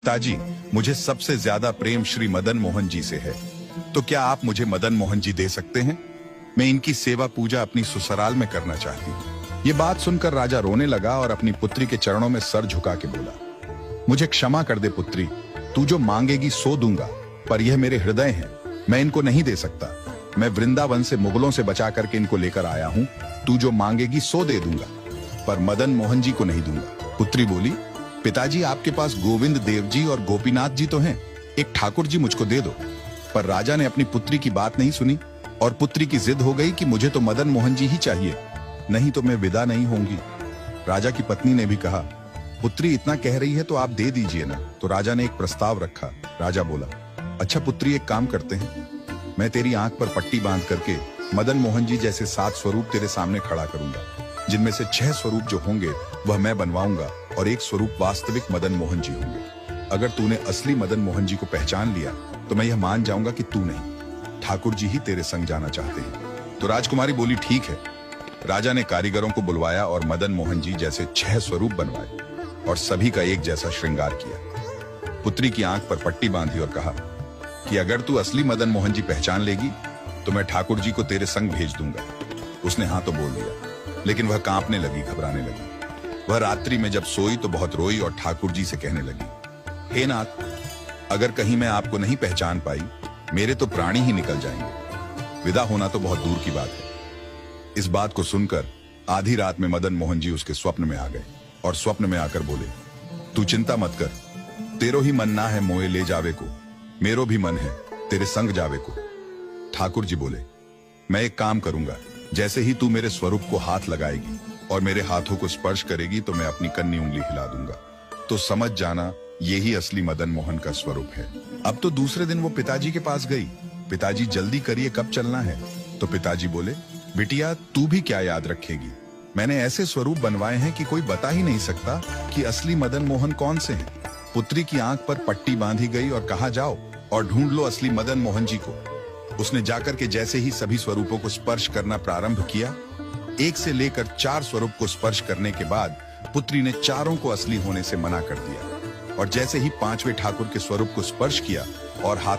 पिताजी, मुझे सबसे ज्यादा प्रेम श्री मदन मोहन जी से है, तो क्या आप मुझे मदन मोहन जी दे सकते हैं? मैं इनकी सेवा पूजा अपनी ससुराल में करना चाहती हूँ। ये बात सुनकर राजा रोने लगा और अपनी पुत्री के चरणों में सर झुका के बोला, मुझे क्षमा कर दे पुत्री, तू जो मांगेगी सो दूंगा, पर यह मेरे हृदय हैं, मैं इनको नहीं दे सकता। मैं वृंदावन से मुगलों से बचा करके इनको लेकर आया हूँ, तू जो मांगेगी सो दे दूंगा, पर मदन मोहन जी को नहीं दूंगा। पुत्री बोली, पिताजी आपके पास गोविंद देव जी और गोपीनाथ जी तो हैं, एक ठाकुर जी मुझको दे दो। पर राजा ने अपनी पुत्री की बात नहीं सुनी और पुत्री की जिद हो गई कि मुझे तो मदन मोहन जी ही चाहिए, नहीं तो मैं विदा नहीं होंगी। राजा की पत्नी ने भी कहा, पुत्री इतना कह रही है तो आप दे दीजिए ना। तो राजा ने एक प्रस्ताव रखा। राजा बोला, अच्छा पुत्री, एक काम करते हैं, मैं तेरी आंख पर पट्टी बांध करके मदन मोहन जी जैसे 7 स्वरूप तेरे सामने खड़ा करूंगा, जिनमें से 6 स्वरूप जो होंगे वह मैं बनवाऊंगा और एक स्वरूप वास्तविक मदन मोहन जी होंगे। अगर तूने असली मदन मोहन जी को पहचान लिया तो मैं यह मान जाऊंगा कि तू नहीं, ठाकुर जी ही तेरे संग जाना चाहते हैं। तो राजकुमारी बोली, ठीक है। राजा ने कारीगरों को बुलवाया और मदन मोहन जी जैसे 6 स्वरूप बनवाए और सभी का एक जैसा श्रृंगार किया। पुत्री की आंख पर पट्टी बांधी और कहा कि अगर तू असली मदन मोहन जी पहचान लेगी तो मैं ठाकुर जी को तेरे संग भेज दूंगा। उसने हाँ तो बोल दिया, लेकिन वह कांपने लगी, घबराने लगी। वह रात्रि में जब सोई तो बहुत रोई और ठाकुर जी से कहने लगी, हे नाथ, अगर कहीं मैं आपको नहीं पहचान पाई, मेरे तो प्राणी ही निकल जाएंगे। विदा होना तो बहुत दूर की बात है। इस बात को सुनकर आधी रात में मदन मोहन जी उसके स्वप्न में आ गए और स्वप्न में आकर बोले, तू चिंता मत कर, तेरो ही मन ना है मोए ले जावे को, मेरो भी मन है तेरे संग जावे को। ठाकुर जी बोले, मैं एक काम करूंगा, जैसे ही तू मेरे स्वरूप को हाथ लगाएगी और मेरे हाथों को स्पर्श करेगी तो मैं अपनी कन्नी उंगली हिला दूंगा, तो समझ जाना यही असली मदन मोहन का स्वरूप है। अब तो दूसरे दिन वो पिताजी के पास गई। पिताजी, जल्दी करिए, कब चलना है? तो पिताजी बोले, बिटिया तू भी क्या याद रखेगी, मैंने ऐसे स्वरूप बनवाए हैं कि कोई बता ही नहीं सकता कि असली मदन मोहन कौन से हैं। पुत्री की आंख पर पट्टी बांधी गई और कहा, जाओ और ढूंढ लो असली मदन मोहन जी को। उसने जाकर के जैसे ही सभी स्वरूपों को स्पर्श करना प्रारंभ किया, 1 से लेकर 4 स्वरूप को स्पर्श करने के बाद पुत्री ने चारों को असली होने से मना कर दिया और जैसे ही 5वें ठाकुर के स्वरूप को स्पर्श किया और हाथ